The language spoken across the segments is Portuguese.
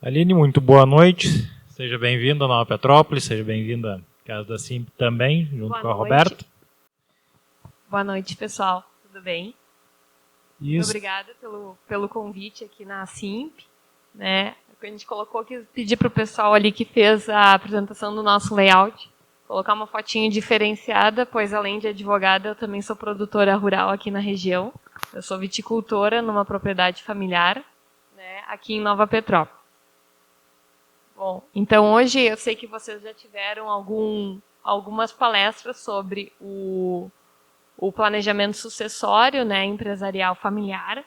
Aline, muito boa noite. Seja bem-vinda à Nova Petrópolis, seja bem-vinda à Casa da Simp também, junto com a Roberta. Boa noite, pessoal. Tudo bem? Isso. Obrigada pelo convite aqui na Simp. Né? A gente colocou que pedir para o pessoal ali que fez a apresentação do nosso layout, colocar uma fotinha diferenciada, pois além de advogada, eu também sou produtora rural aqui na região. Eu sou viticultora numa propriedade familiar, né, aqui em Nova Petrópolis. Bom, então hoje eu sei que vocês já tiveram algumas palestras sobre o planejamento sucessório, né, empresarial familiar,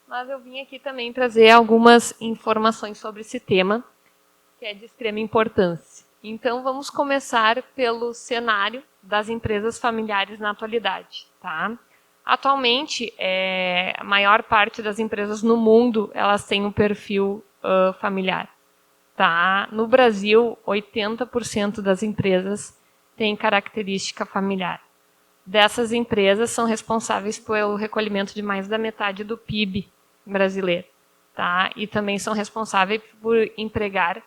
mas eu vim aqui também trazer algumas informações sobre esse tema, que é de extrema importância. Então, vamos começar pelo cenário das empresas familiares na atualidade. Tá? Atualmente, a maior parte das empresas no mundo, elas têm um perfil familiar. Tá? No Brasil, 80% das empresas têm característica familiar. Dessas empresas são responsáveis pelo recolhimento de mais da metade do PIB brasileiro. Tá? E também são responsáveis por empregar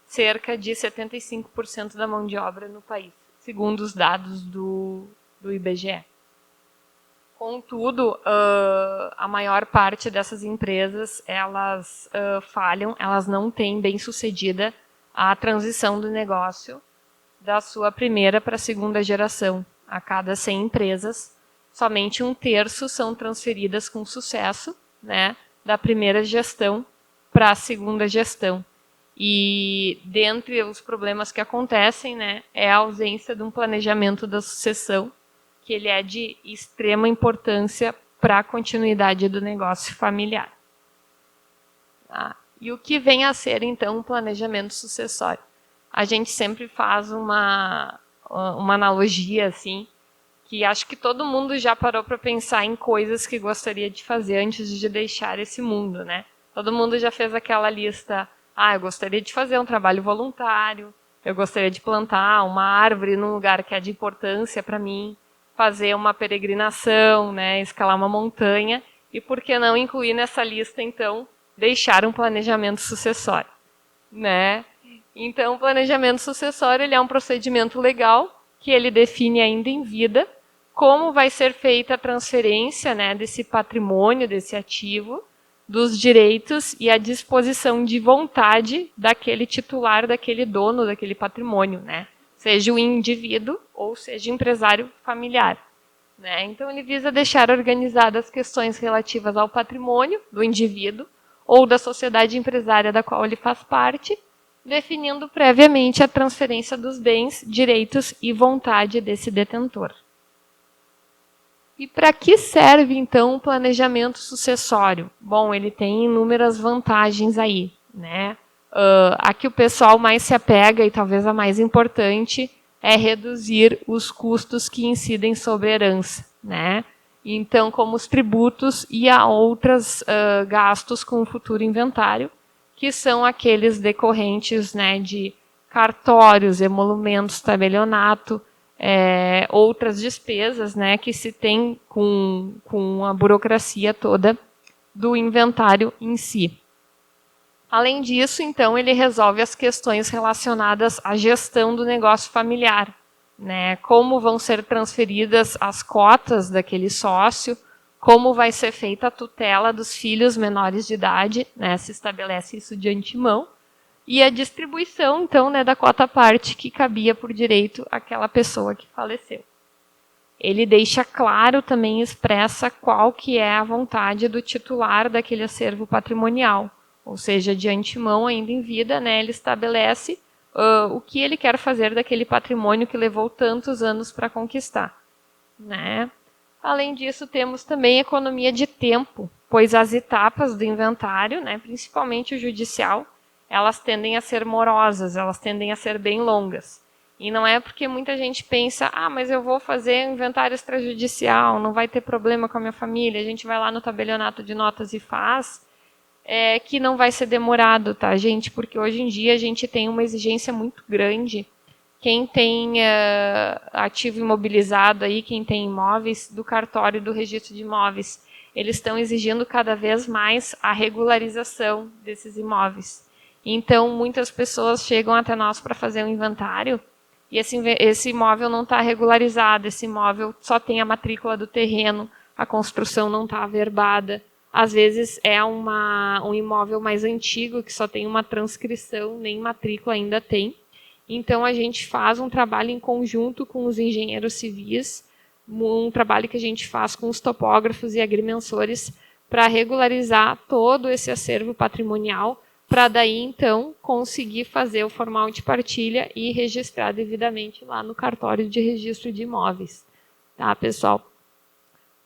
cerca de 75% da mão de obra no país, segundo os dados do IBGE. Contudo, a maior parte dessas empresas, elas falham, elas não têm bem sucedida a transição do negócio da sua primeira para a segunda geração. A cada 100 empresas, somente 1/3 são transferidas com sucesso, né, da primeira gestão para a segunda gestão. E dentre os problemas que acontecem, né, é a ausência de um planejamento da sucessão, que ele é de extrema importância para a continuidade do negócio familiar. Tá? E o que vem a ser, então, um planejamento sucessório? A gente sempre faz uma analogia, assim, que acho que todo mundo já parou para pensar em coisas que gostaria de fazer antes de deixar esse mundo, né? Todo mundo já fez aquela lista, eu gostaria de fazer um trabalho voluntário, eu gostaria de plantar uma árvore num lugar que é de importância para mim, fazer uma peregrinação, né, escalar uma montanha, e por que não incluir nessa lista, então, deixar um planejamento sucessório, né? Então, o planejamento sucessório ele é um procedimento legal que ele define ainda em vida como vai ser feita a transferência, né, desse patrimônio, desse ativo, dos direitos e a disposição de vontade daquele titular, daquele dono daquele patrimônio, né? Seja o indivíduo ou seja empresário familiar. Né? Então, ele visa deixar organizadas as questões relativas ao patrimônio do indivíduo ou da sociedade empresária da qual ele faz parte, definindo previamente a transferência dos bens, direitos e vontade desse detentor. E para que serve, então, o planejamento sucessório? Bom, ele tem inúmeras vantagens aí, né? A que o pessoal mais se apega, e talvez a mais importante, é reduzir os custos que incidem sobre a herança, né? Então, como os tributos e a outros gastos com o futuro inventário, que são aqueles decorrentes, né, de cartórios, emolumentos, tabelionato, outras despesas, né, que se tem com a burocracia toda do inventário em si. Além disso, então, ele resolve as questões relacionadas à gestão do negócio familiar, né, como vão ser transferidas as cotas daquele sócio, como vai ser feita a tutela dos filhos menores de idade, né, se estabelece isso de antemão, e a distribuição, então, né, da cota parte que cabia por direito àquela pessoa que faleceu. Ele deixa claro, também expressa qual que é a vontade do titular daquele acervo patrimonial, ou seja, de antemão, ainda em vida, né, ele estabelece o que ele quer fazer daquele patrimônio que levou tantos anos para conquistar. Né? Além disso, temos também economia de tempo, pois as etapas do inventário, né, principalmente o judicial, elas tendem a ser morosas, elas tendem a ser bem longas. E não é porque muita gente pensa, mas eu vou fazer um inventário extrajudicial, não vai ter problema com a minha família, a gente vai lá no tabelionato de notas e faz, que não vai ser demorado, tá, gente? Porque hoje em dia a gente tem uma exigência muito grande. Quem tem ativo imobilizado aí, quem tem imóveis, do cartório do registro de imóveis, eles estão exigindo cada vez mais a regularização desses imóveis. Então, muitas pessoas chegam até nós para fazer um inventário e esse imóvel não está regularizado, esse imóvel só tem a matrícula do terreno, a construção não está averbada. Às vezes é um imóvel mais antigo, que só tem uma transcrição, nem matrícula ainda tem. Então, a gente faz um trabalho em conjunto com os engenheiros civis, um trabalho que a gente faz com os topógrafos e agrimensores para regularizar todo esse acervo patrimonial, para daí, então, conseguir fazer o formal de partilha e registrar devidamente lá no cartório de registro de imóveis. Tá, pessoal?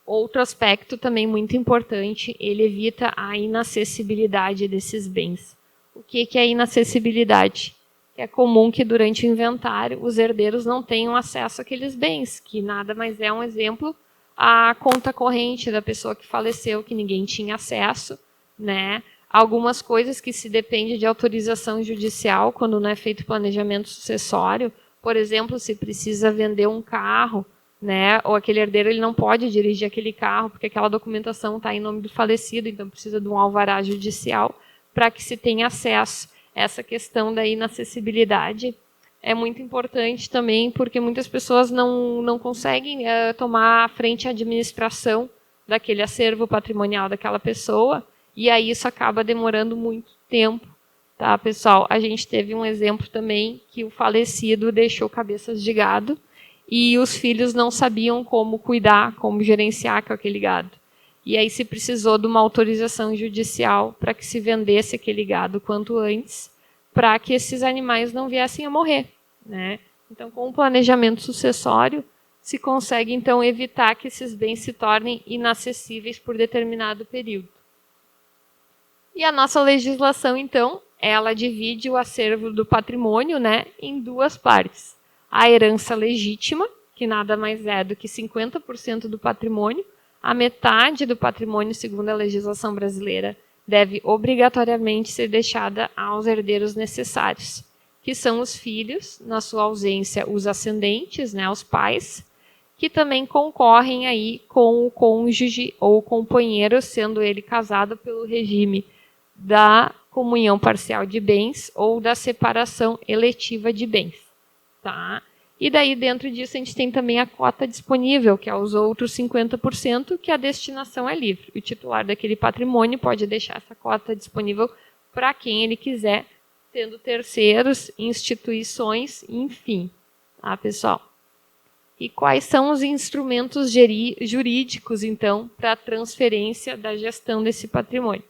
Outro aspecto também muito importante, ele evita a inacessibilidade desses bens. O que é inacessibilidade? É comum que durante o inventário os herdeiros não tenham acesso àqueles bens, que nada mais é um exemplo, a conta corrente da pessoa que faleceu, que ninguém tinha acesso, né? Algumas coisas que se depende de autorização judicial, quando não é feito planejamento sucessório, por exemplo, se precisa vender um carro, né, ou aquele herdeiro ele não pode dirigir aquele carro, porque aquela documentação está em nome do falecido, então precisa de um alvará judicial para que se tenha acesso. Essa questão da inacessibilidade é muito importante também, porque muitas pessoas não conseguem tomar à frente a administração daquele acervo patrimonial daquela pessoa, e aí isso acaba demorando muito tempo, tá, pessoal? A gente teve um exemplo também que o falecido deixou cabeças de gado e os filhos não sabiam como cuidar, como gerenciar com aquele gado. E aí se precisou de uma autorização judicial para que se vendesse aquele gado quanto antes, para que esses animais não viessem a morrer, né? Então, com o planejamento sucessório, se consegue, então, evitar que esses bens se tornem inacessíveis por determinado período. E a nossa legislação, então, ela divide o acervo do patrimônio, né, em duas partes. A herança legítima, que nada mais é do que 50% do patrimônio, a metade do patrimônio, segundo a legislação brasileira, deve obrigatoriamente ser deixada aos herdeiros necessários, que são os filhos, na sua ausência, os ascendentes, né, os pais, que também concorrem aí com o cônjuge ou companheiro, sendo ele casado pelo regime da comunhão parcial de bens ou da separação eletiva de bens. Tá? E daí, dentro disso, a gente tem também a cota disponível, que é os outros 50%, que a destinação é livre. O titular daquele patrimônio pode deixar essa cota disponível para quem ele quiser, tendo terceiros, instituições, enfim. Tá, pessoal? E quais são os instrumentos jurídicos, então, para a transferência da gestão desse patrimônio?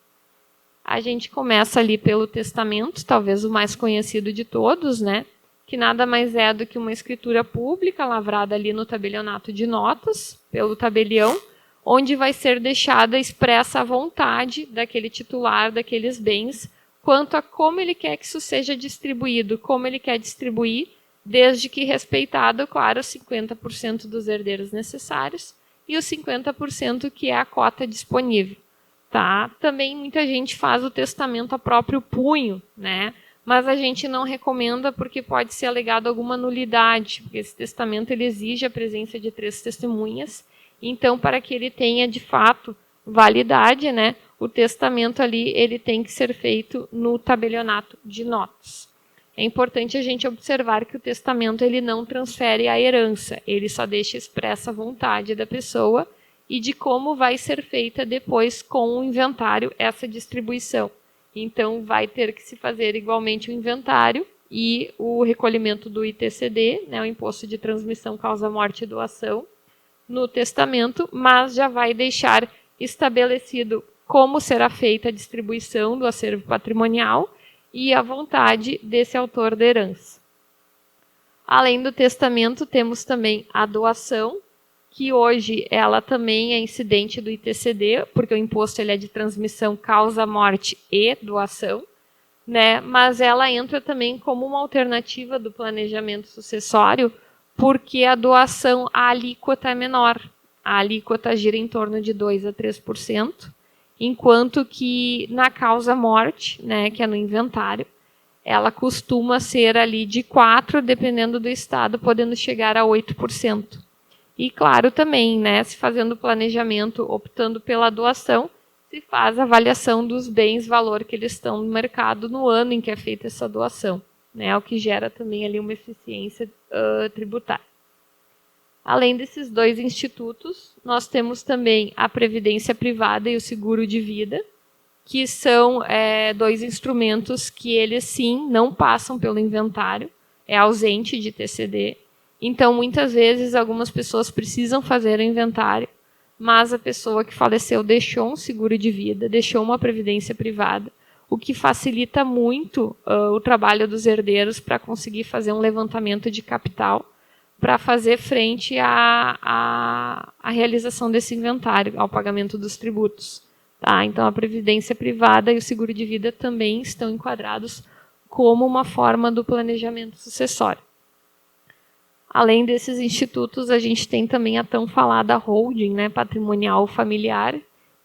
A gente começa ali pelo testamento, talvez o mais conhecido de todos, né? Que nada mais é do que uma escritura pública lavrada ali no tabelionato de notas, pelo tabelião, onde vai ser deixada expressa a vontade daquele titular daqueles bens, quanto a como ele quer que isso seja distribuído, como ele quer distribuir, desde que respeitado, claro, os 50% dos herdeiros necessários e os 50% que é a cota disponível. Tá? Também muita gente faz o testamento a próprio punho, né? Mas a gente não recomenda porque pode ser alegado alguma nulidade, porque esse testamento ele exige a presença de 3 testemunhas. Então, para que ele tenha de fato validade, né, o testamento ali ele tem que ser feito no tabelionato de notas. É importante a gente observar que o testamento ele não transfere a herança, ele só deixa expressa a vontade da pessoa e de como vai ser feita depois com o inventário essa distribuição. Então, vai ter que se fazer igualmente o inventário e o recolhimento do ITCD, né, o Imposto de Transmissão, Causa, Morte e Doação, no testamento, mas já vai deixar estabelecido como será feita a distribuição do acervo patrimonial e a vontade desse autor da herança. Além do testamento, temos também a doação, que hoje ela também é incidente do ITCD, porque o imposto ele é de transmissão, causa, morte e doação, né? Mas ela entra também como uma alternativa do planejamento sucessório, porque a doação, a alíquota é menor. A alíquota gira em torno de 2% a 3%, enquanto que na causa morte, né, que é no inventário, ela costuma ser ali de 4%, dependendo do estado, podendo chegar a 8%. E claro também, né, se fazendo o planejamento, optando pela doação, se faz a avaliação dos bens-valor que eles estão no mercado no ano em que é feita essa doação, né? O que gera também ali uma eficiência tributária. Além desses dois institutos, nós temos também a Previdência Privada e o Seguro de Vida, que são dois instrumentos que eles, sim, não passam pelo inventário, é ausente de TCD. Então, muitas vezes, algumas pessoas precisam fazer o inventário, mas a pessoa que faleceu deixou um seguro de vida, deixou uma previdência privada, o que facilita muito o trabalho dos herdeiros para conseguir fazer um levantamento de capital para fazer frente à realização desse inventário, ao pagamento dos tributos. Tá? Então, a previdência privada e o seguro de vida também estão enquadrados como uma forma do planejamento sucessório. Além desses institutos, a gente tem também a tão falada holding, né, patrimonial familiar,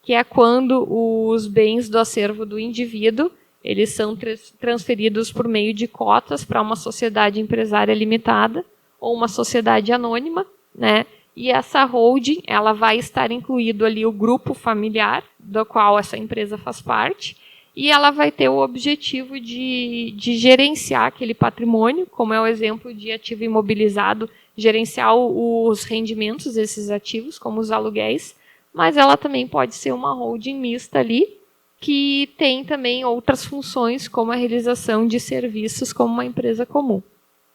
que é quando os bens do acervo do indivíduo eles são transferidos por meio de cotas para uma sociedade empresária limitada ou uma sociedade anônima, né? E essa holding ela vai estar incluído ali o grupo familiar do qual essa empresa faz parte, e ela vai ter o objetivo de gerenciar aquele patrimônio, como é o exemplo de ativo imobilizado, gerenciar os rendimentos desses ativos, como os aluguéis, mas ela também pode ser uma holding mista ali, que tem também outras funções, como a realização de serviços como uma empresa comum.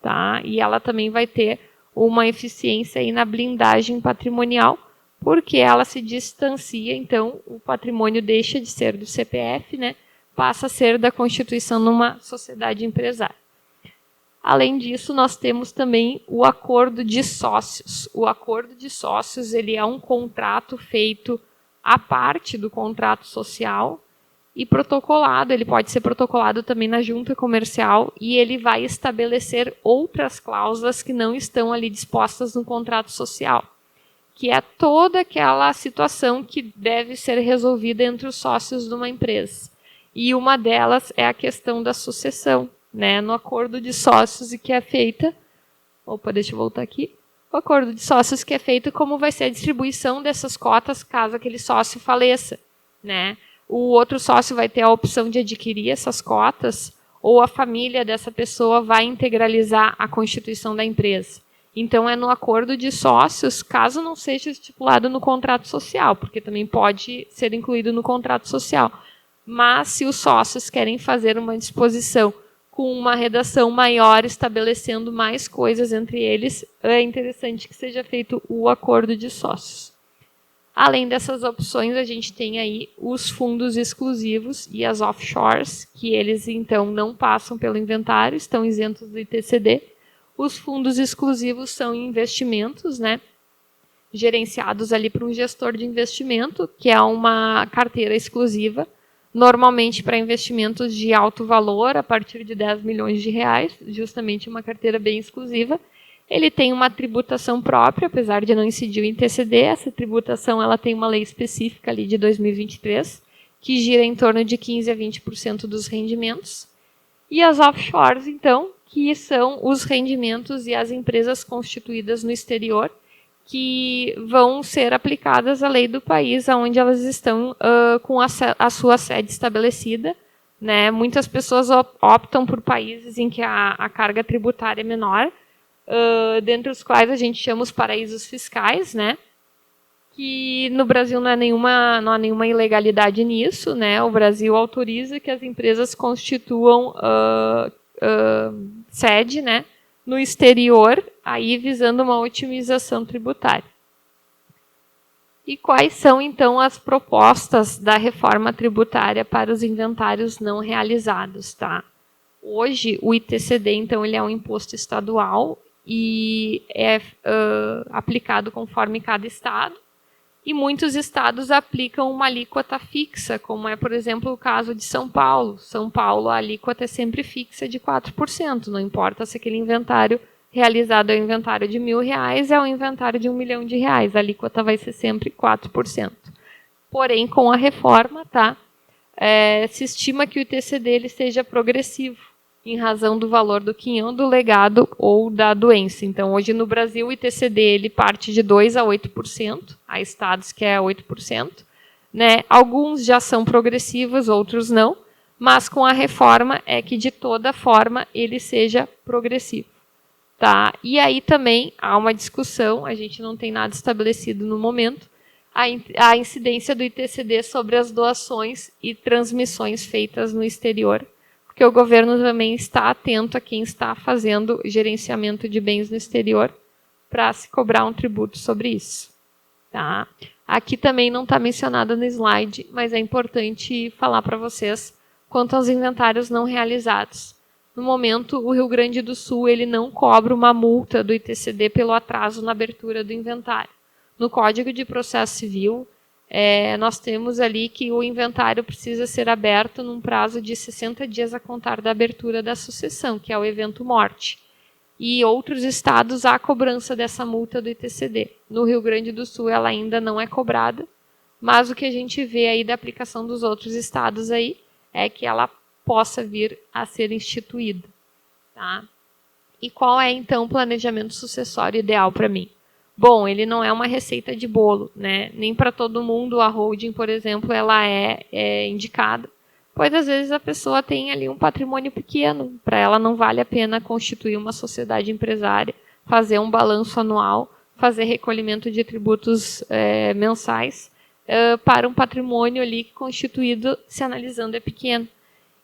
Tá? E ela também vai ter uma eficiência aí na blindagem patrimonial, porque ela se distancia, então o patrimônio deixa de ser do CPF, né? Passa a ser da constituição numa sociedade empresária. Além disso, nós temos também o acordo de sócios. O acordo de sócios ele é um contrato feito à parte do contrato social e protocolado. Ele pode ser protocolado também na junta comercial e ele vai estabelecer outras cláusulas que não estão ali dispostas no contrato social, que é toda aquela situação que deve ser resolvida entre os sócios de uma empresa. E uma delas é a questão da sucessão, né? No acordo de sócios e que é feita... Opa, deixa eu voltar aqui. O acordo de sócios que é feito como vai ser a distribuição dessas cotas caso aquele sócio faleça, né? O outro sócio vai ter a opção de adquirir essas cotas ou a família dessa pessoa vai integralizar a constituição da empresa. Então, é no acordo de sócios, caso não seja estipulado no contrato social, porque também pode ser incluído no contrato social. Mas, se os sócios querem fazer uma disposição com uma redação maior, estabelecendo mais coisas entre eles, é interessante que seja feito o acordo de sócios. Além dessas opções, a gente tem aí os fundos exclusivos e as offshores, que eles, então, não passam pelo inventário, estão isentos do ITCD. Os fundos exclusivos são investimentos, né, gerenciados ali por um gestor de investimento, que é uma carteira exclusiva, normalmente para investimentos de alto valor, a partir de 10 milhões de reais, justamente uma carteira bem exclusiva. Ele tem uma tributação própria, apesar de não incidir o ITCD. Essa tributação ela tem uma lei específica ali de 2023, que gira em torno de 15% a 20% dos rendimentos. E as offshores, então, que são os rendimentos e as empresas constituídas no exterior, que vão ser aplicadas à lei do país onde elas estão com a sua sede estabelecida. Né? Muitas pessoas optam por países em que a carga tributária é menor, dentre os quais a gente chama os paraísos fiscais, né? Que no Brasil não há nenhuma ilegalidade nisso, né? O Brasil autoriza que as empresas constituam sede, né, no exterior, aí visando uma otimização tributária. E quais são, então, as propostas da reforma tributária para os inventários não realizados? Tá? Hoje, o ITCD, então, ele é um imposto estadual e é aplicado conforme cada estado. E muitos estados aplicam uma alíquota fixa, como é, por exemplo, o caso de São Paulo. São Paulo, a alíquota é sempre fixa de 4%, não importa se aquele inventário realizado é um inventário de R$1.000, é um inventário de R$1 milhão, a alíquota vai ser sempre 4%. Porém, com a reforma, tá, se estima que o ITCD ele seja progressivo, em razão do valor do quinhão, do legado ou da doença. Então, hoje no Brasil, o ITCD ele parte de 2% a 8%, há estados que é 8%, né? Alguns já são progressivos, outros não, mas com a reforma é que de toda forma ele seja progressivo. Tá? E aí também há uma discussão, a gente não tem nada estabelecido no momento, a incidência do ITCD sobre as doações e transmissões feitas no exterior, porque o governo também está atento a quem está fazendo gerenciamento de bens no exterior para se cobrar um tributo sobre isso. Tá? Aqui também não está mencionado no slide, mas é importante falar para vocês quanto aos inventários não realizados. No momento, o Rio Grande do Sul ele não cobra uma multa do ITCD pelo atraso na abertura do inventário. No Código de Processo Civil, nós temos ali que o inventário precisa ser aberto num prazo de 60 dias a contar da abertura da sucessão, que é o evento morte. E outros estados há a cobrança dessa multa do ITCD. No Rio Grande do Sul ela ainda não é cobrada, mas o que a gente vê aí da aplicação dos outros estados aí é que ela possa vir a ser instituída. Tá? E qual é, então, o planejamento sucessório ideal para mim? Bom, ele não é uma receita de bolo, né? Nem para todo mundo a holding, por exemplo, ela é indicada, pois às vezes a pessoa tem ali um patrimônio pequeno, para ela não vale a pena constituir uma sociedade empresária, fazer um balanço anual, fazer recolhimento de tributos mensais para um patrimônio ali constituído, se analisando, é pequeno.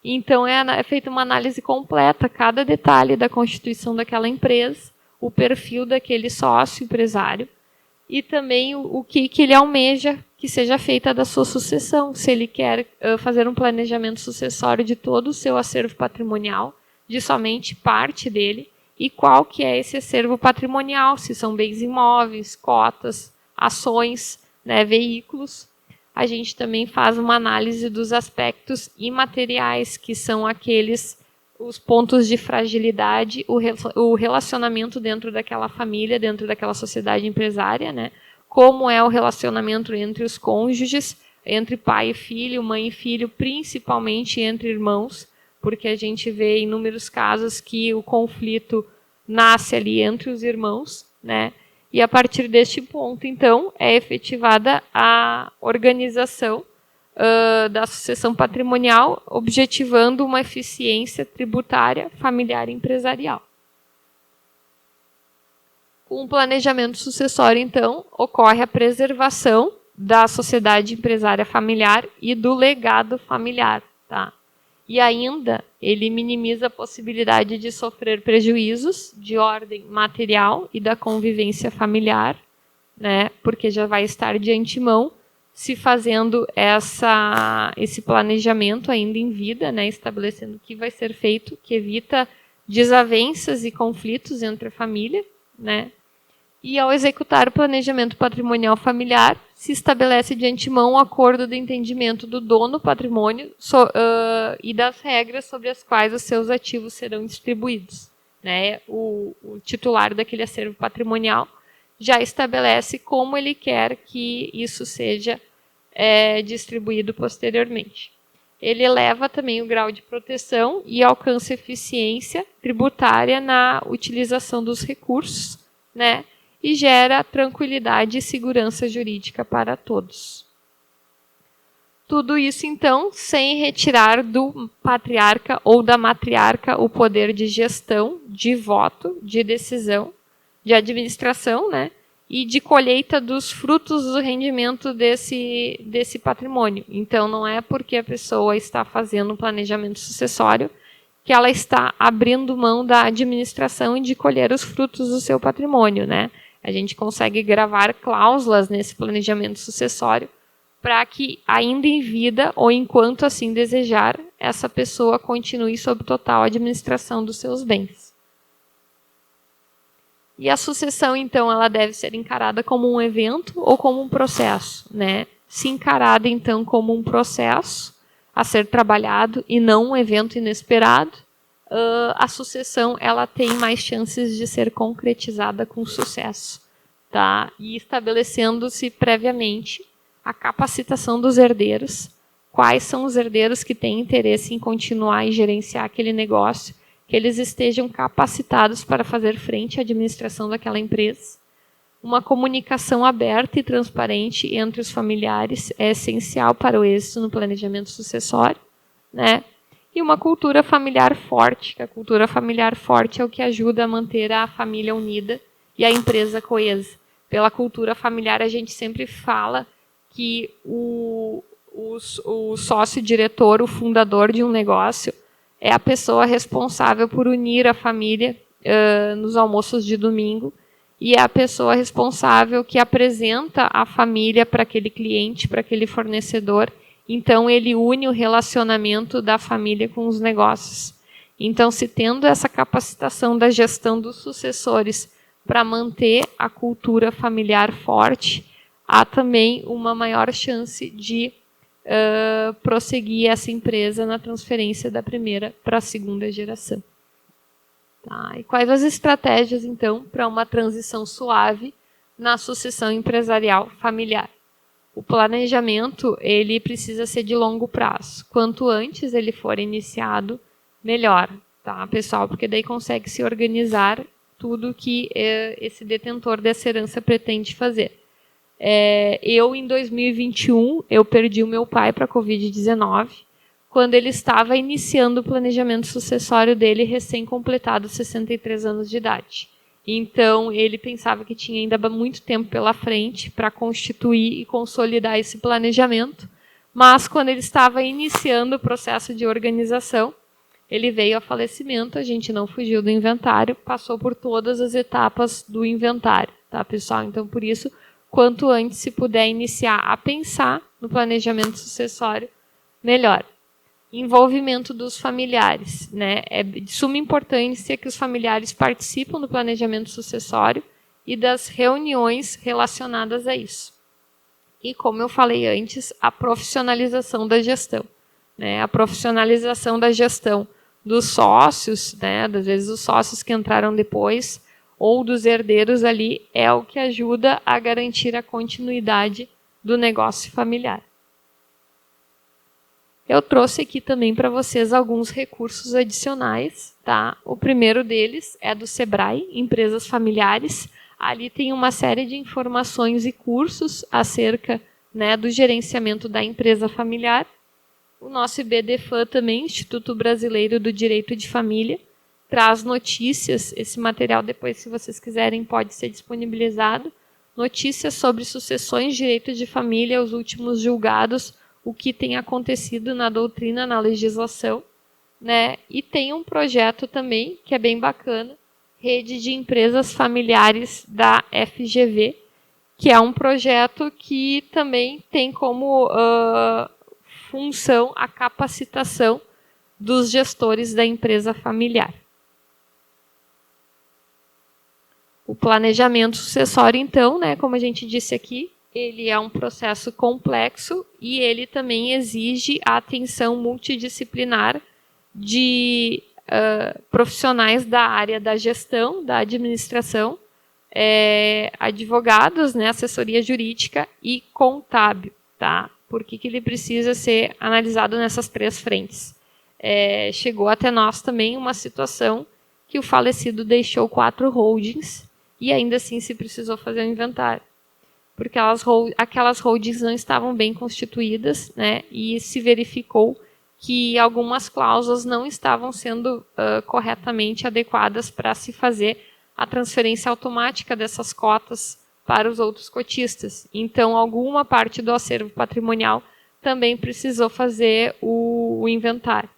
Então, é feita uma análise completa, cada detalhe da constituição daquela empresa, o perfil daquele sócio empresário e também o que ele almeja que seja feita da sua sucessão. Se ele quer fazer um planejamento sucessório de todo o seu acervo patrimonial, de somente parte dele, e qual que é esse acervo patrimonial, se são bens imóveis, cotas, ações, né, veículos. A gente também faz uma análise dos aspectos imateriais, que são os pontos de fragilidade, o relacionamento dentro daquela família, dentro daquela sociedade empresária, né? Como é o relacionamento entre os cônjuges, entre pai e filho, mãe e filho, principalmente entre irmãos, porque a gente vê inúmeros casos que o conflito nasce ali entre os irmãos, né? E a partir deste ponto, então, é efetivada a organização da sucessão patrimonial, objetivando uma eficiência tributária, familiar e empresarial. Com o planejamento sucessório, então, ocorre a preservação da sociedade empresária familiar e do legado familiar. Tá? E ainda, ele minimiza a possibilidade de sofrer prejuízos de ordem material e da convivência familiar, né? Porque já vai estar de antemão se fazendo esse planejamento ainda em vida, né, estabelecendo o que vai ser feito, que evita desavenças e conflitos entre a família, né? E ao executar o planejamento patrimonial familiar, se estabelece de antemão um acordo de entendimento do dono do patrimônio e das regras sobre as quais os seus ativos serão distribuídos, né? O titular daquele acervo patrimonial já estabelece como ele quer que isso seja distribuído posteriormente. Ele eleva também o grau de proteção e alcança eficiência tributária na utilização dos recursos, né? E gera tranquilidade e segurança jurídica para todos. Tudo isso, então, sem retirar do patriarca ou da matriarca o poder de gestão, de voto, de decisão, de administração, né? E de colheita dos frutos do rendimento desse patrimônio. Então, não é porque a pessoa está fazendo um planejamento sucessório que ela está abrindo mão da administração e de colher os frutos do seu patrimônio, né? A gente consegue gravar cláusulas nesse planejamento sucessório para que, ainda em vida ou enquanto assim desejar, essa pessoa continue sob total administração dos seus bens. E a sucessão, então, ela deve ser encarada como um evento ou como um processo, né? Se encarada, então, como um processo a ser trabalhado e não um evento inesperado, a sucessão ela tem mais chances de ser concretizada com sucesso, tá? E estabelecendo-se previamente a capacitação dos herdeiros, quais são os herdeiros que têm interesse em continuar e gerenciar aquele negócio, que eles estejam capacitados para fazer frente à administração daquela empresa, uma comunicação aberta e transparente entre os familiares é essencial para o êxito no planejamento sucessório, né? E uma cultura familiar forte, que a cultura familiar forte é o que ajuda a manter a família unida e a empresa coesa. Pela cultura familiar, a gente sempre fala que o sócio-diretor, o fundador de um negócio, é a pessoa responsável por unir a família nos almoços de domingo e é a pessoa responsável que apresenta a família para aquele cliente, para aquele fornecedor. Então, ele une o relacionamento da família com os negócios. Então, se tendo essa capacitação da gestão dos sucessores para manter a cultura familiar forte, há também uma maior chance de prosseguir essa empresa na transferência da primeira para a segunda geração. Tá? E quais as estratégias, então, para uma transição suave na sucessão empresarial familiar? O planejamento ele precisa ser de longo prazo. Quanto antes ele for iniciado, melhor, tá, pessoal? Porque daí consegue se organizar tudo que esse detentor dessa herança pretende fazer. Eu, em 2021, eu perdi o meu pai para a Covid-19, quando ele estava iniciando o planejamento sucessório dele, recém-completado 63 anos de idade. Então, ele pensava que tinha ainda muito tempo pela frente para constituir e consolidar esse planejamento, mas quando ele estava iniciando o processo de organização, ele veio a falecimento, a gente não fugiu do inventário, passou por todas as etapas do inventário, tá, pessoal? Então, por isso, quanto antes se puder iniciar a pensar no planejamento sucessório, melhor. Envolvimento dos familiares, né? É de suma importância que os familiares participam do planejamento sucessório e das reuniões relacionadas a isso. E, como eu falei antes, a profissionalização da gestão, né? A profissionalização da gestão dos sócios, né? Às vezes os sócios que entraram depois, ou dos herdeiros ali, é o que ajuda a garantir a continuidade do negócio familiar. Eu trouxe aqui também para vocês alguns recursos adicionais, tá? O primeiro deles é do Sebrae, Empresas Familiares. Ali tem uma série de informações e cursos acerca, né, do gerenciamento da empresa familiar. O nosso IBDFAM também, Instituto Brasileiro do Direito de Família, traz notícias. Esse material depois, se vocês quiserem, pode ser disponibilizado. Notícias sobre sucessões, direito de família, os últimos julgados, o que tem acontecido na doutrina, na legislação, né? E tem um projeto também, que é bem bacana, Rede de Empresas Familiares da FGV, que é um projeto que também tem como função a capacitação dos gestores da empresa familiar. O planejamento sucessório, então, né, como a gente disse aqui, ele é um processo complexo e ele também exige a atenção multidisciplinar de profissionais da área da gestão, da administração, advogados, né, assessoria jurídica e contábil. Tá? Por que ele precisa ser analisado nessas três frentes? Chegou até nós também uma situação que o falecido deixou 4 holdings e ainda assim se precisou fazer um inventário. Porque aquelas holdings não estavam bem constituídas, né, e se verificou que algumas cláusulas não estavam sendo corretamente adequadas para se fazer a transferência automática dessas cotas para os outros cotistas. Então, alguma parte do acervo patrimonial também precisou fazer o inventário,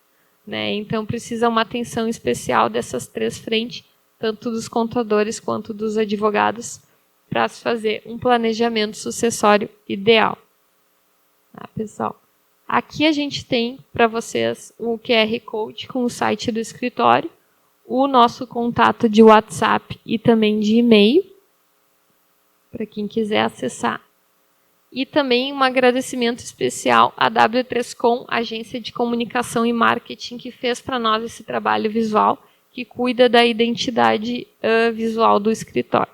né? Então, precisa uma atenção especial dessas três frentes, tanto dos contadores quanto dos advogados, para se fazer um planejamento sucessório ideal. Tá, pessoal? Aqui a gente tem para vocês o QR Code com o site do escritório, o nosso contato de WhatsApp e também de e-mail, para quem quiser acessar. E também um agradecimento especial à W3Com, agência de comunicação e marketing, que fez para nós esse trabalho visual, que cuida da identidade visual do escritório.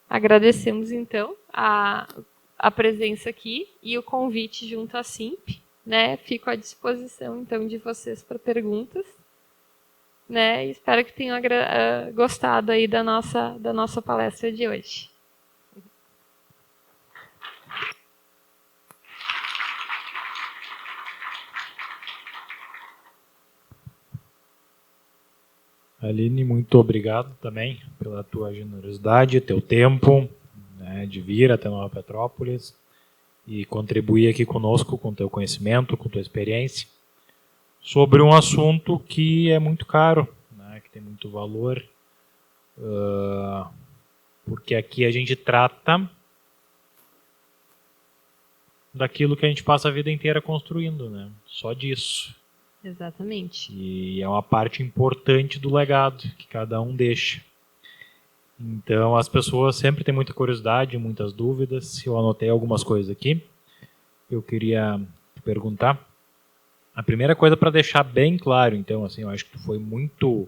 Agradecemos, então, a presença aqui e o convite junto à SIMP, né? Fico à disposição, então, de vocês para perguntas. né? E espero que tenham gostado aí da nossa palestra de hoje. Aline, muito obrigado também pela tua generosidade, teu tempo, né, de vir até Nova Petrópolis e contribuir aqui conosco com teu conhecimento, com tua experiência, sobre um assunto que é muito caro, né, que tem muito valor, porque aqui a gente trata daquilo que a gente passa a vida inteira construindo, né? Só disso. Exatamente. E é uma parte importante do legado que cada um deixa. Então, as pessoas sempre têm muita curiosidade, muitas dúvidas. Eu anotei algumas coisas aqui. Eu queria te perguntar. A primeira coisa, para deixar bem claro, então, assim, eu acho que tu foi muito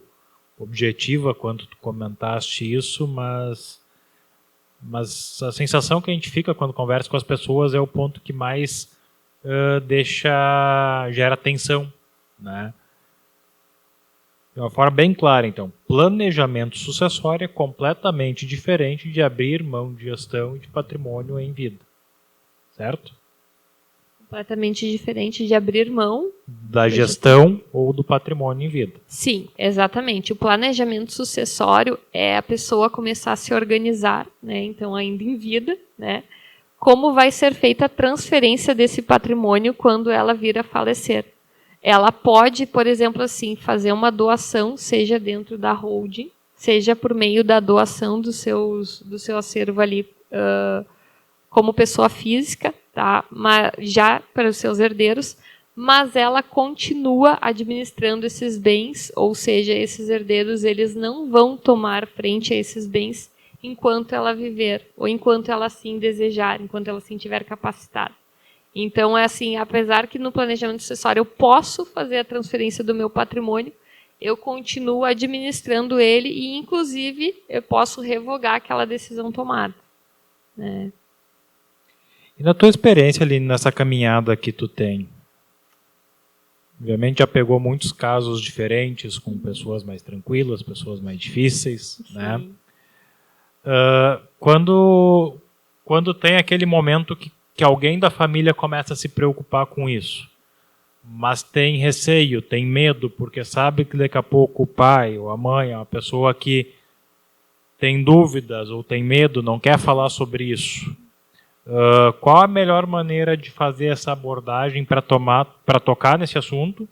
objetiva quando tu comentaste isso, mas a sensação que a gente fica quando conversa com as pessoas é o ponto que mais gera tensão, né? De uma forma bem clara, então, planejamento sucessório é completamente diferente de abrir mão de gestão e de patrimônio em vida, certo? Completamente diferente de abrir mão da gestão ou do patrimônio em vida. Sim, exatamente. O planejamento sucessório é a pessoa começar a se organizar, né? Então, ainda em vida, né? Como vai ser feita a transferência desse patrimônio quando ela vir a falecer. Ela pode, por exemplo, assim, fazer uma doação, seja dentro da holding, seja por meio da doação do seu acervo ali como pessoa física, tá? Mas já para os seus herdeiros, mas ela continua administrando esses bens, ou seja, esses herdeiros eles não vão tomar frente a esses bens enquanto ela viver, ou enquanto ela assim desejar, enquanto ela assim tiver capacitada. Então, é assim, apesar que no planejamento sucessório eu posso fazer a transferência do meu patrimônio, eu continuo administrando ele e, inclusive, eu posso revogar aquela decisão tomada, né? E na tua experiência ali nessa caminhada que tu tem, obviamente já pegou muitos casos diferentes, com pessoas mais tranquilas, pessoas mais difíceis, sim, né? Quando tem aquele momento que alguém da família começa a se preocupar com isso, mas tem receio, tem medo, porque sabe que daqui a pouco o pai ou a mãe é uma pessoa que tem dúvidas ou tem medo, não quer falar sobre isso. Qual a melhor maneira de fazer essa abordagem para tocar nesse assunto,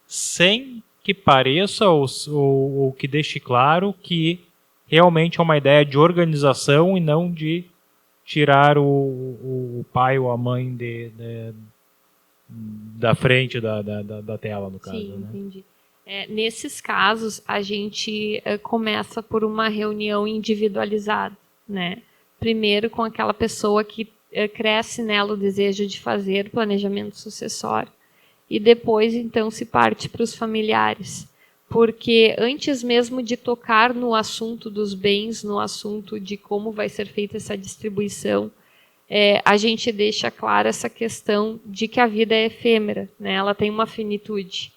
sem que pareça ou que deixe claro que realmente é uma ideia de organização e não de tirar o pai ou a mãe da frente da tela, no caso. Sim, né? Entendi. Nesses casos, a gente começa por uma reunião individualizada, né? Primeiro com aquela pessoa que cresce nela o desejo de fazer planejamento sucessório e depois, então, se parte para os familiares. Porque antes mesmo de tocar no assunto dos bens, no assunto de como vai ser feita essa distribuição, a gente deixa clara essa questão de que a vida é efêmera, né? Ela tem uma finitude.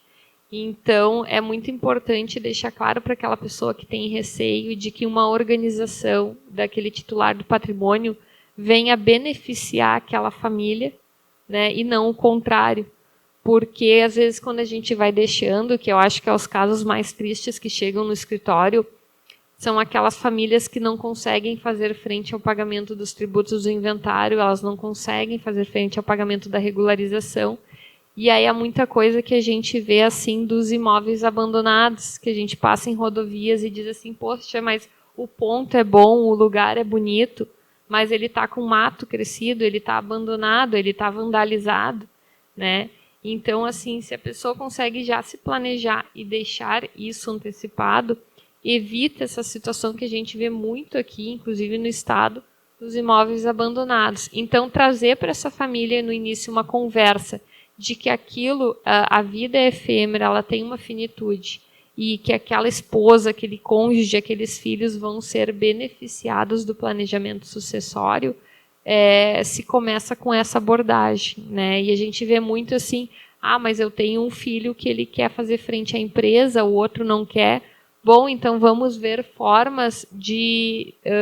Então, é muito importante deixar claro para aquela pessoa que tem receio de que uma organização daquele titular do patrimônio venha beneficiar aquela família, né? E não o contrário. Porque, às vezes, quando a gente vai deixando, que eu acho que é os casos mais tristes que chegam no escritório, são aquelas famílias que não conseguem fazer frente ao pagamento dos tributos do inventário, elas não conseguem fazer frente ao pagamento da regularização. E aí há muita coisa que a gente vê assim dos imóveis abandonados, que a gente passa em rodovias e diz assim, poxa, mas o ponto é bom, o lugar é bonito, mas ele está com mato crescido, ele está abandonado, ele está vandalizado, né? Então, assim, se a pessoa consegue já se planejar e deixar isso antecipado, evita essa situação que a gente vê muito aqui, inclusive no estado, dos imóveis abandonados. Então, trazer para essa família no início uma conversa de que aquilo, a vida é efêmera, ela tem uma finitude, e que aquela esposa, aquele cônjuge, aqueles filhos vão ser beneficiados do planejamento sucessório, se começa com essa abordagem, né? E a gente vê muito assim, mas eu tenho um filho que ele quer fazer frente à empresa, o outro não quer. Bom, então vamos ver formas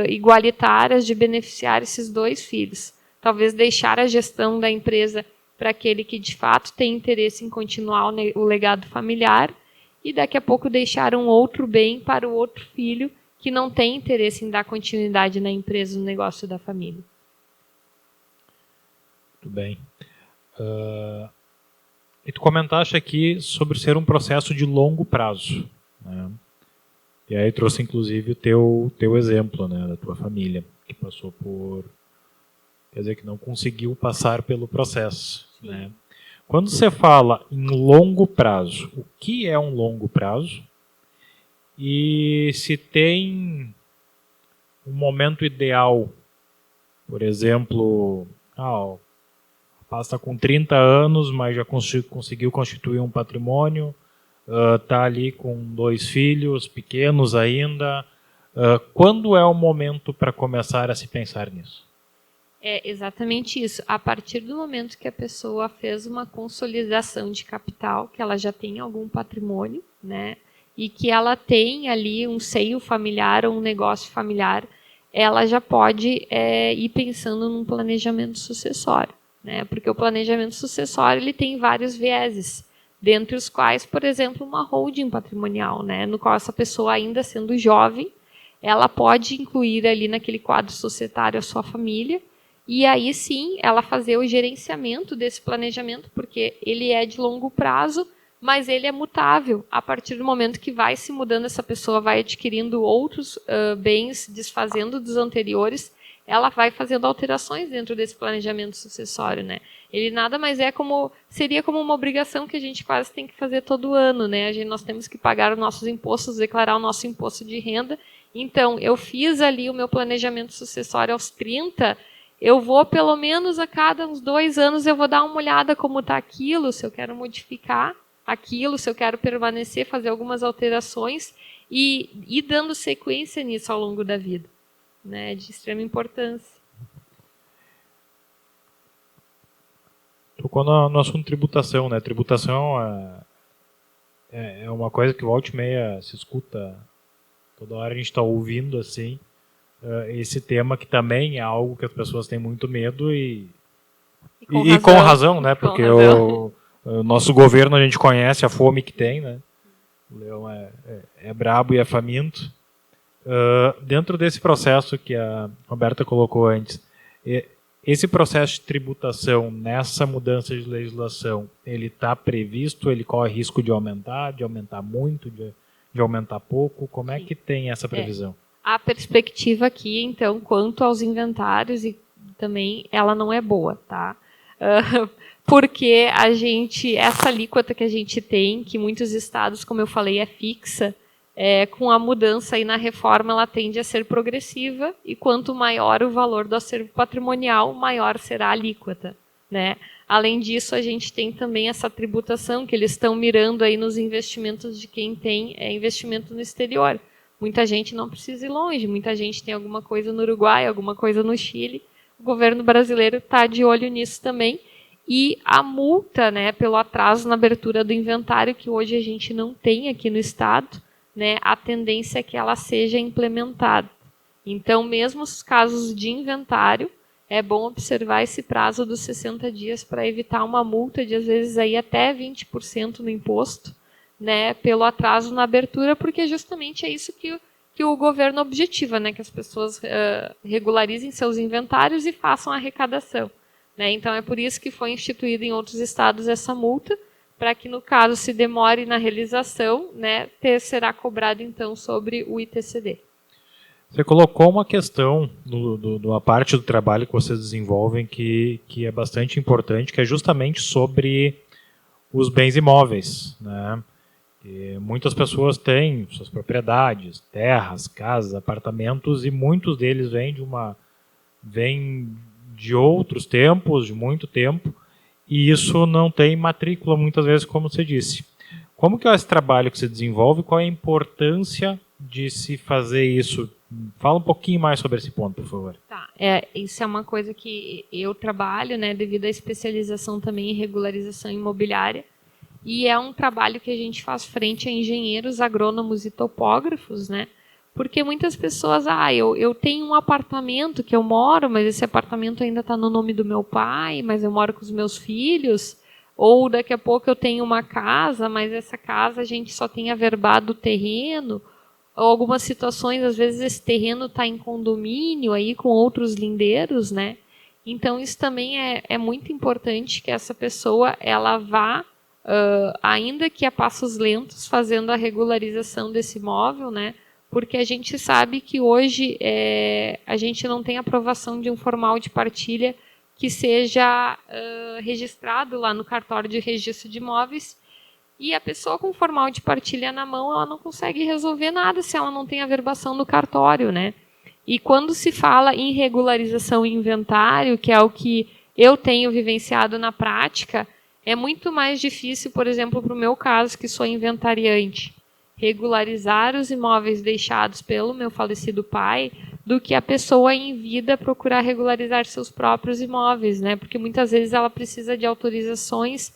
igualitárias de beneficiar esses 2 filhos. Talvez deixar a gestão da empresa para aquele que de fato tem interesse em continuar o legado familiar e daqui a pouco deixar um outro bem para o outro filho que não tem interesse em dar continuidade na empresa, no negócio da família. Muito bem. E tu comentaste aqui sobre ser um processo de longo prazo, né? E aí trouxe inclusive o teu exemplo, né, da tua família, que passou por... Quer dizer, que não conseguiu passar pelo processo, né? Quando você fala em longo prazo, o que é um longo prazo? E se tem um momento ideal, por exemplo, o rapaz está com 30 anos, mas já conseguiu constituir um patrimônio, está ali com 2 filhos pequenos ainda. Quando é o momento para começar a se pensar nisso? É exatamente isso. A partir do momento que a pessoa fez uma consolidação de capital, que ela já tem algum patrimônio, né, e que ela tem ali um seio familiar ou um negócio familiar, ela já pode ir pensando num planejamento sucessório, né, porque o planejamento sucessório ele tem vários vieses, dentre os quais, por exemplo, uma holding patrimonial, né, no qual essa pessoa, ainda sendo jovem, ela pode incluir ali naquele quadro societário a sua família, e aí sim ela fazer o gerenciamento desse planejamento, porque ele é de longo prazo, mas ele é mutável. A partir do momento que vai se mudando, essa pessoa vai adquirindo outros bens, desfazendo dos anteriores, ela vai fazendo alterações dentro desse planejamento sucessório, né? Ele nada mais seria como uma obrigação que a gente quase tem que fazer todo ano, né? Nós temos que pagar os nossos impostos, declarar o nosso imposto de renda. Então, eu fiz ali o meu planejamento sucessório aos 30, eu vou pelo menos a cada uns 2 anos, eu vou dar uma olhada como está aquilo, se eu quero modificar aquilo, se eu quero permanecer, fazer algumas alterações e ir dando sequência nisso ao longo da vida, né? De extrema importância. Tocou no assunto tributação, né? Tributação é uma coisa que volta e meia se escuta, toda hora a gente está ouvindo assim, esse tema que também é algo que as pessoas têm muito medo e com razão, né? Porque o nosso governo, a gente conhece a fome que tem, né? O leão é brabo e é faminto. Dentro desse processo que a Roberta colocou antes, esse processo de tributação, nessa mudança de legislação, ele está previsto? Ele corre risco de aumentar muito, de aumentar pouco? Como é que tem essa previsão? A perspectiva aqui, então, quanto aos inventários, e também ela não é boa, tá? Porque essa alíquota que a gente tem, que muitos estados, como eu falei, é fixa, com a mudança aí na reforma, ela tende a ser progressiva, e quanto maior o valor do acervo patrimonial, maior será a alíquota, né? Além disso, a gente tem também essa tributação que eles estão mirando aí nos investimentos de quem tem investimento no exterior. Muita gente não precisa ir longe, muita gente tem alguma coisa no Uruguai, alguma coisa no Chile. O governo brasileiro está de olho nisso também. E a multa, né, pelo atraso na abertura do inventário, que hoje a gente não tem aqui no estado, né, a tendência é que ela seja implementada. Então, mesmo os casos de inventário, é bom observar esse prazo dos 60 dias para evitar uma multa de, às vezes, aí até 20% no imposto, né, pelo atraso na abertura, porque justamente é isso que o governo objetiva, né, que as pessoas regularizem seus inventários e façam a arrecadação, né? Então é por isso que foi instituída em outros estados essa multa, para que no caso se demore na realização, né, será cobrado então sobre o ITCD. Você colocou uma questão da parte do trabalho que vocês desenvolvem que é bastante importante, que é justamente sobre os bens imóveis, né? E muitas pessoas têm suas propriedades, terras, casas, apartamentos, e muitos deles vêm de outros tempos, de muito tempo, e isso não tem matrícula muitas vezes, como você disse. Como que é esse trabalho que você desenvolve? Qual é a importância de se fazer isso Fala um pouquinho mais sobre esse ponto, por favor. Tá, isso é uma coisa que eu trabalho, né, devido à especialização também em regularização imobiliária, e é um trabalho que a gente faz frente a engenheiros, agrônomos e topógrafos, né, porque muitas pessoas, eu tenho um apartamento que eu moro, mas esse apartamento ainda está no nome do meu pai, mas eu moro com os meus filhos, ou daqui a pouco eu tenho uma casa, mas essa casa a gente só tem averbado o terreno, ou algumas situações, às vezes esse terreno está em condomínio aí com outros lindeiros, né? Então isso também é muito importante que essa pessoa ela vá, ainda que a passos lentos, fazendo a regularização desse imóvel, né? Porque a gente sabe que hoje a gente não tem aprovação de um formal de partilha que seja registrado lá no cartório de registro de imóveis. E a pessoa com formal de partilha na mão, ela não consegue resolver nada se ela não tem averbação no cartório, né? E quando se fala em regularização e inventário, que é o que eu tenho vivenciado na prática, é muito mais difícil, por exemplo, para o meu caso, que sou inventariante, regularizar os imóveis deixados pelo meu falecido pai, do que a pessoa em vida procurar regularizar seus próprios imóveis, né? Porque muitas vezes ela precisa de autorizações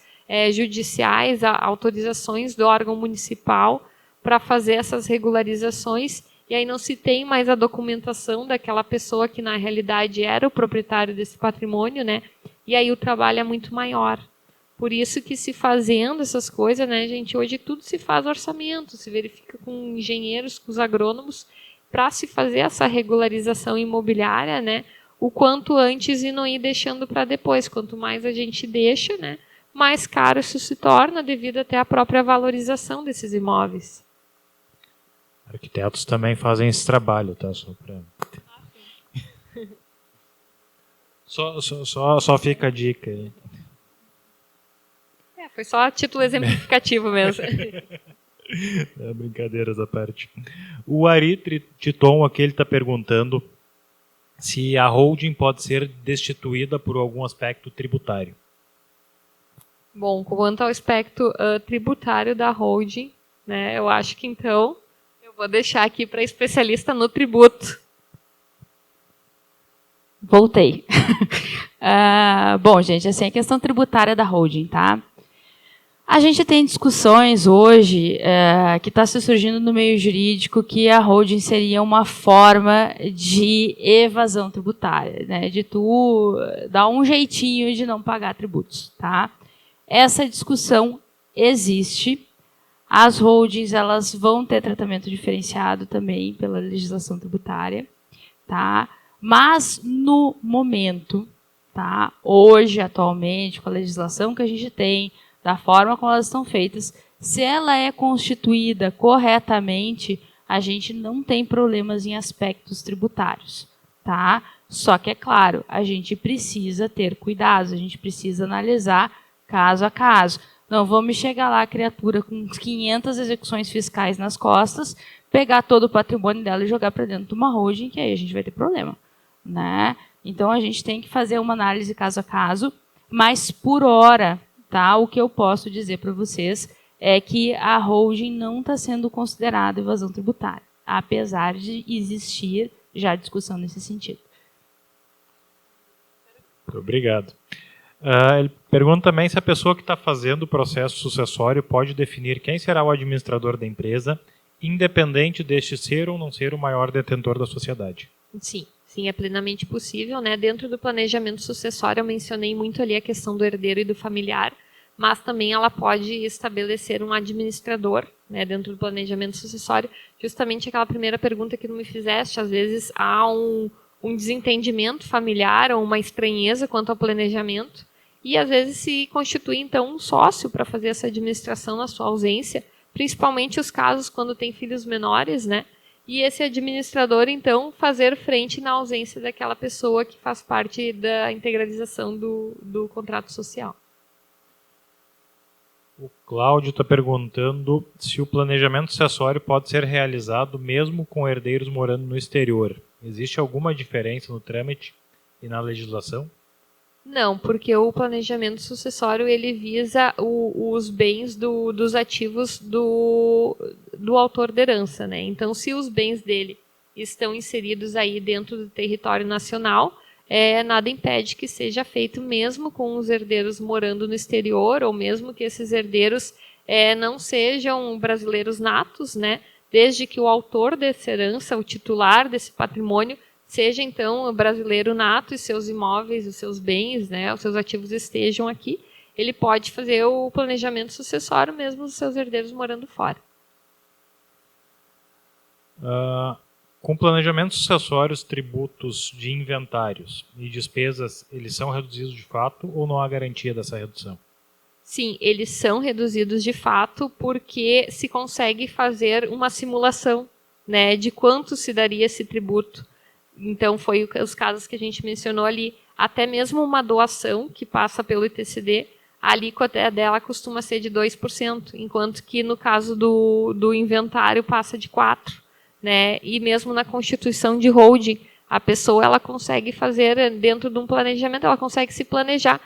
judiciais, autorizações do órgão municipal para fazer essas regularizações, e aí não se tem mais a documentação daquela pessoa que na realidade era o proprietário desse patrimônio, né? E aí o trabalho é muito maior. Por isso que se fazendo essas coisas, né, gente, hoje tudo se faz orçamento, se verifica com engenheiros, com os agrônomos, para se fazer essa regularização imobiliária, né, o quanto antes e não ir deixando para depois. Quanto mais a gente deixa, né, mais caro isso se torna devido até à própria valorização desses imóveis. Arquitetos também fazem esse trabalho, tá? Só fica a dica aí. Foi só a título exemplificativo mesmo. Brincadeiras à parte. O Ari Titon aqui está perguntando se a holding pode ser destituída por algum aspecto tributário. Bom, quanto ao aspecto tributário da holding, né, eu acho que então eu vou deixar aqui para especialista no tributo. Voltei. Bom, gente, assim, a questão tributária da holding, tá? A gente tem discussões hoje que está se surgindo no meio jurídico que a holding seria uma forma de evasão tributária, né? De tu dar um jeitinho de não pagar tributos, tá? Essa discussão existe. As holdings elas vão ter tratamento diferenciado também pela legislação tributária, tá? Mas no momento, tá? Hoje, atualmente, com a legislação que a gente tem, da forma como elas estão feitas, se ela é constituída corretamente, a gente não tem problemas em aspectos tributários, tá? Só que, é claro, a gente precisa ter cuidado, a gente precisa analisar caso a caso. Não vamos chegar lá, a criatura com 500 execuções fiscais nas costas, pegar todo o patrimônio dela e jogar para dentro de uma holding, que aí a gente vai ter problema, né? Então, a gente tem que fazer uma análise caso a caso, mas por hora, tá? O que eu posso dizer para vocês é que a holding não está sendo considerada evasão tributária, apesar de existir já discussão nesse sentido. Muito obrigado. Ele pergunta também se a pessoa que está fazendo o processo sucessório pode definir quem será o administrador da empresa, independente deste ser ou não ser o maior detentor da sociedade. Sim, é plenamente possível, né? Dentro do planejamento sucessório, eu mencionei muito ali a questão do herdeiro e do familiar, mas também ela pode estabelecer um administrador, né, dentro do planejamento sucessório. Justamente aquela primeira pergunta que tu me fizeste, às vezes há um desentendimento familiar ou uma estranheza quanto ao planejamento, e às vezes se constitui, então, um sócio para fazer essa administração na sua ausência, principalmente os casos quando tem filhos menores, né? E esse administrador, então, fazer frente na ausência daquela pessoa que faz parte da integralização do contrato social. O Cláudio está perguntando se o planejamento sucessório pode ser realizado mesmo com herdeiros morando no exterior. Existe alguma diferença no trâmite e na legislação? Não, porque o planejamento sucessório ele visa os bens dos ativos do autor da herança, né? Então, se os bens dele estão inseridos aí dentro do território nacional, nada impede que seja feito mesmo com os herdeiros morando no exterior, ou mesmo que esses herdeiros não sejam brasileiros natos, né? Desde que o autor dessa herança, o titular desse patrimônio, seja então brasileiro nato e seus imóveis, os seus bens, né, os seus ativos estejam aqui, ele pode fazer o planejamento sucessório mesmo dos seus herdeiros morando fora. Com planejamento sucessório, os tributos de inventários e despesas, eles são reduzidos de fato ou não há garantia dessa redução? Sim, eles são reduzidos de fato porque se consegue fazer uma simulação, né, de quanto se daria esse tributo. Então, foi os casos que a gente mencionou ali. Até mesmo uma doação que passa pelo ITCD, a alíquota dela costuma ser de 2%, enquanto que no caso do inventário passa de 4%. Né? E mesmo na constituição de holding, a pessoa ela consegue fazer, dentro de um planejamento, ela consegue se planejar.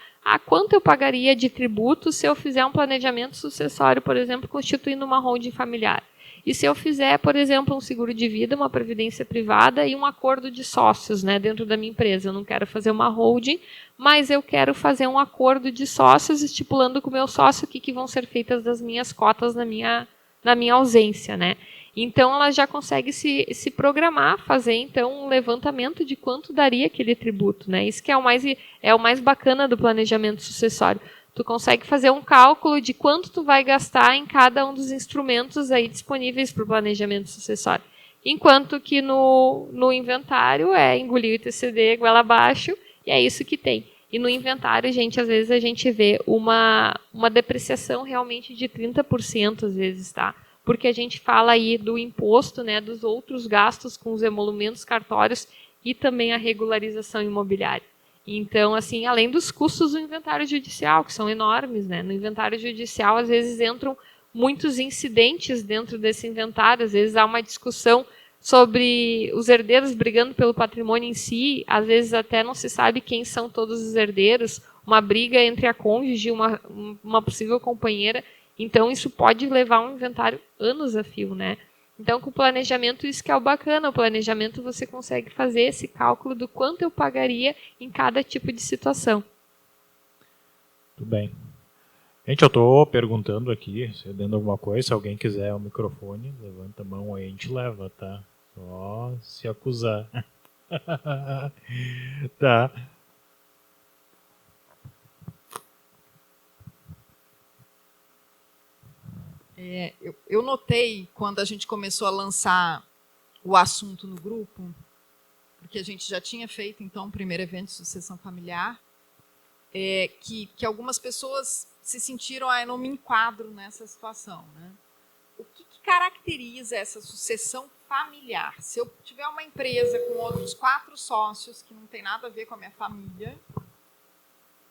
Quanto eu pagaria de tributo se eu fizer um planejamento sucessório, por exemplo, constituindo uma holding familiar? E se eu fizer, por exemplo, um seguro de vida, uma previdência privada e um acordo de sócios, né, dentro da minha empresa? Eu não quero fazer uma holding, mas eu quero fazer um acordo de sócios, estipulando com o meu sócio o que vão ser feitas das minhas cotas na minha ausência, né? Então, ela já consegue se programar, fazer, então, um levantamento de quanto daria aquele tributo, né? Isso que é o mais bacana do planejamento sucessório. Tu consegue fazer um cálculo de quanto tu vai gastar em cada um dos instrumentos aí disponíveis para o planejamento sucessório. Enquanto que no inventário é engolir o ITCD, goela abaixo, e é isso que tem. E no inventário, gente, às vezes a gente vê uma depreciação realmente de 30%, às vezes, tá? Porque a gente fala aí do imposto, né, dos outros gastos com os emolumentos cartórios e também a regularização imobiliária. Então, assim, além dos custos do inventário judicial, que são enormes, né? No inventário judicial, às vezes, entram muitos incidentes dentro desse inventário, às vezes há uma discussão sobre os herdeiros brigando pelo patrimônio em si, às vezes até não se sabe quem são todos os herdeiros, uma briga entre a cônjuge e uma possível companheira. Então, isso pode levar um inventário anos a fio, né? Então, com o planejamento, isso que é o bacana. O planejamento, você consegue fazer esse cálculo do quanto eu pagaria em cada tipo de situação. Tudo bem. Gente, eu estou perguntando aqui, cedendo alguma coisa. Se alguém quiser o microfone, levanta a mão aí, a gente leva, tá? Só se acusar. Tá. Eu notei, quando a gente começou a lançar o assunto no grupo, porque a gente já tinha feito, então, o primeiro evento de sucessão familiar, que algumas pessoas se sentiram, eu não me enquadro nessa situação. Né? O que caracteriza essa sucessão familiar? Se eu tiver uma empresa com outros 4 sócios, que não tem nada a ver com a minha família,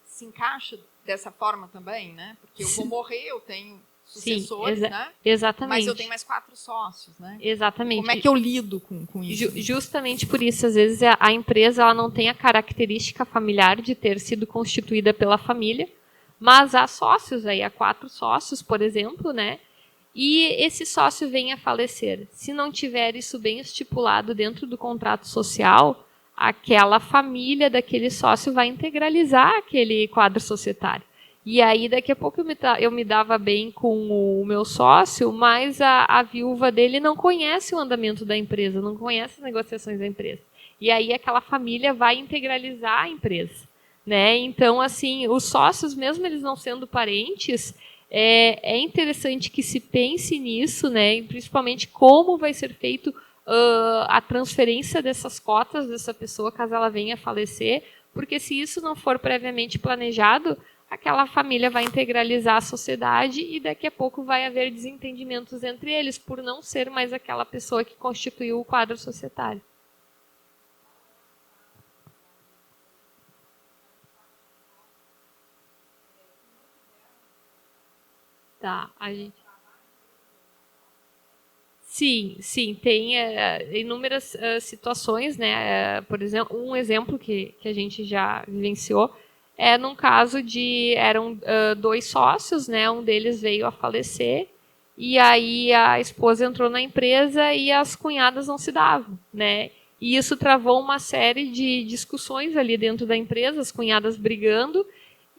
se encaixa dessa forma também, né? Porque eu vou morrer, eu tenho sucessores, né? Exatamente. Mas eu tenho mais 4 sócios, né? Exatamente. Como é que eu lido com isso? Justamente por isso, às vezes, a empresa ela não tem a característica familiar de ter sido constituída pela família, mas há sócios, aí, há 4 sócios, por exemplo, né? E esse sócio vem a falecer. Se não tiver isso bem estipulado dentro do contrato social, aquela família daquele sócio vai integralizar aquele quadro societário. E aí, daqui a pouco, eu me dava bem com o meu sócio, mas a viúva dele não conhece o andamento da empresa, não conhece as negociações da empresa. E aí, aquela família vai integralizar a empresa. Né? Então, assim, os sócios, mesmo eles não sendo parentes, é interessante que se pense nisso, né? E principalmente como vai ser feito a transferência dessas cotas dessa pessoa, caso ela venha a falecer, porque se isso não for previamente planejado, aquela família vai integralizar a sociedade e daqui a pouco vai haver desentendimentos entre eles, por não ser mais aquela pessoa que constituiu o quadro societário. Tá, a gente... Sim, tem inúmeras situações, né? Por exemplo, um exemplo que a gente já vivenciou num caso eram 2 sócios, né? Um deles veio a falecer e aí a esposa entrou na empresa e as cunhadas não se davam, né? E isso travou uma série de discussões ali dentro da empresa, as cunhadas brigando,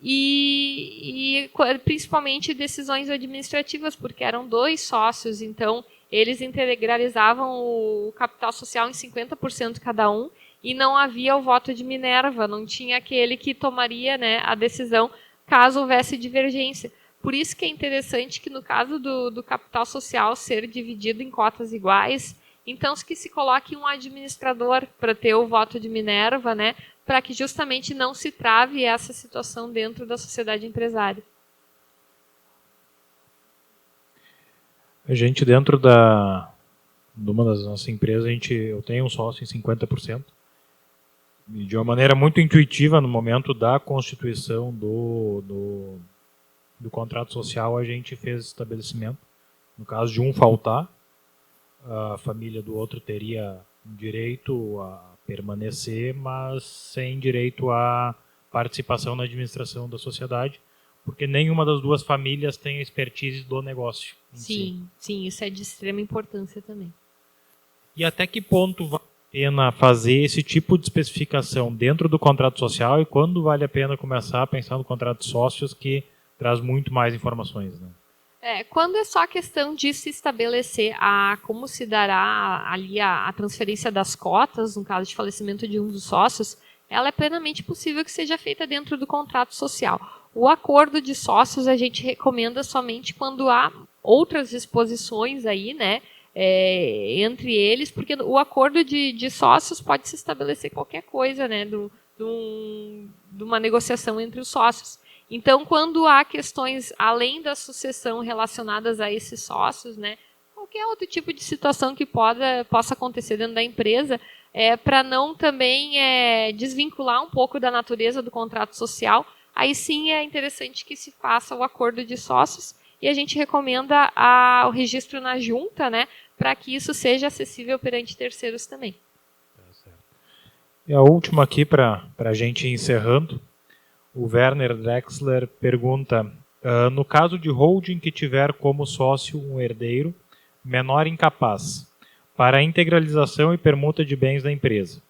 e principalmente decisões administrativas, porque eram 2 sócios, então eles integralizavam o capital social em 50% cada um, e não havia o voto de Minerva, não tinha aquele que tomaria, né, a decisão caso houvesse divergência. Por isso que é interessante que no caso do capital social ser dividido em cotas iguais, então que se coloque um administrador para ter o voto de Minerva, né, para que justamente não se trave essa situação dentro da sociedade empresária. A gente, dentro de uma das nossas empresas, eu tenho um sócio em 50%. E de uma maneira muito intuitiva, no momento da constituição do contrato social, a gente fez estabelecimento. No caso de um faltar, a família do outro teria direito a permanecer, mas sem direito à participação na administração da sociedade, porque nenhuma das duas famílias tem a expertise do negócio. Sim, sim, isso é de extrema importância também. E até que ponto vale a pena fazer esse tipo de especificação dentro do contrato social e quando vale a pena começar a pensar no contrato de sócios, que traz muito mais informações, né? Quando é só a questão de se estabelecer como se dará ali a transferência das cotas, no caso de falecimento de um dos sócios, ela é plenamente possível que seja feita dentro do contrato social. O acordo de sócios a gente recomenda somente quando há outras disposições aí, né, entre eles, porque o acordo de sócios pode se estabelecer qualquer coisa, né, de uma negociação entre os sócios. Então, quando há questões além da sucessão relacionadas a esses sócios, né, qualquer outro tipo de situação que possa acontecer dentro da empresa, para não também desvincular um pouco da natureza do contrato social, aí sim é interessante que se faça o acordo de sócios e a gente recomenda o registro na junta, né, para que isso seja acessível perante terceiros também. E a última aqui, para a gente ir encerrando, o Werner Drexler pergunta, no caso de holding que tiver como sócio um herdeiro, menor incapaz, para a integralização e permuta de bens da empresa,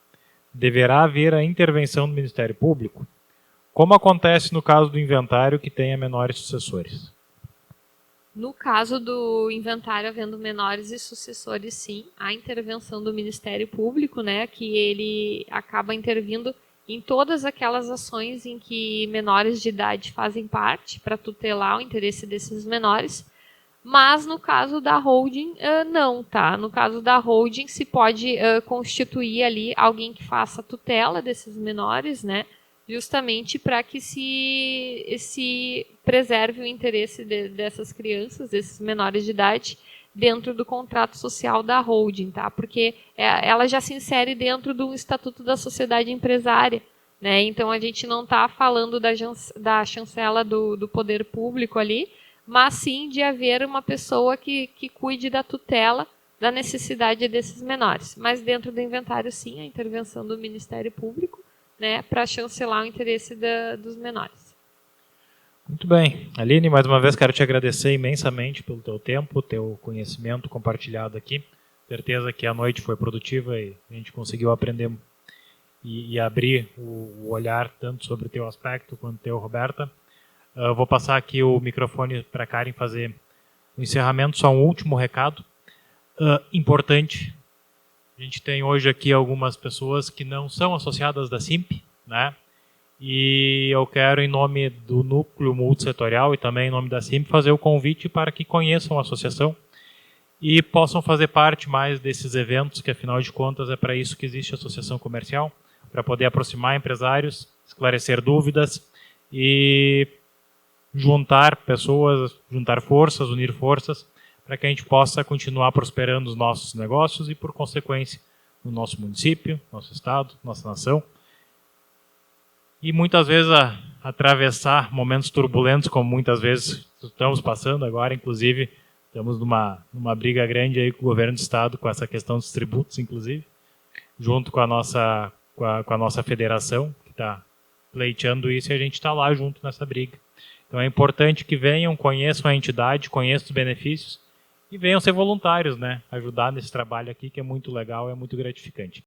deverá haver a intervenção do Ministério Público? Como acontece no caso do inventário que tenha menores sucessores? No caso do inventário havendo menores e sucessores, sim, a intervenção do Ministério Público, né, que ele acaba intervindo em todas aquelas ações em que menores de idade fazem parte, para tutelar o interesse desses menores, mas no caso da holding, não, tá? No caso da holding, se pode constituir ali alguém que faça tutela desses menores, né? Justamente para que se preserve o interesse dessas crianças, desses menores de idade, dentro do contrato social da holding, tá? Porque ela já se insere dentro do Estatuto da Sociedade Empresária, né? Então a gente não está falando da chancela do poder público ali, mas sim de haver uma pessoa que cuide da tutela da necessidade desses menores. Mas dentro do inventário, sim, a intervenção do Ministério Público, né, para chancelar o interesse dos menores. Muito bem. Aline, mais uma vez quero te agradecer imensamente pelo teu tempo, teu conhecimento compartilhado aqui. Certeza que a noite foi produtiva e a gente conseguiu aprender e abrir o olhar tanto sobre o teu aspecto quanto o teu, Roberta. Vou passar aqui o microfone para a Karen fazer o encerramento. Só um último recado importante. A gente tem hoje aqui algumas pessoas que não são associadas da SIMP, né? E eu quero, em nome do Núcleo Multissetorial e também em nome da SIMP, fazer o convite para que conheçam a associação e possam fazer parte mais desses eventos, que afinal de contas é para isso que existe a associação comercial, para poder aproximar empresários, esclarecer dúvidas e juntar pessoas, juntar forças, unir forças, para que a gente possa continuar prosperando os nossos negócios e, por consequência, no nosso município, nosso estado, nossa nação. E muitas vezes atravessar momentos turbulentos, como muitas vezes estamos passando agora, inclusive estamos numa briga grande aí com o governo do estado, com essa questão dos tributos, inclusive, junto com a nossa federação, que está pleiteando isso, e a gente está lá junto nessa briga. Então é importante que venham, conheçam a entidade, conheçam os benefícios E venham ser voluntários, né? Ajudar nesse trabalho aqui, que é muito legal, é muito gratificante.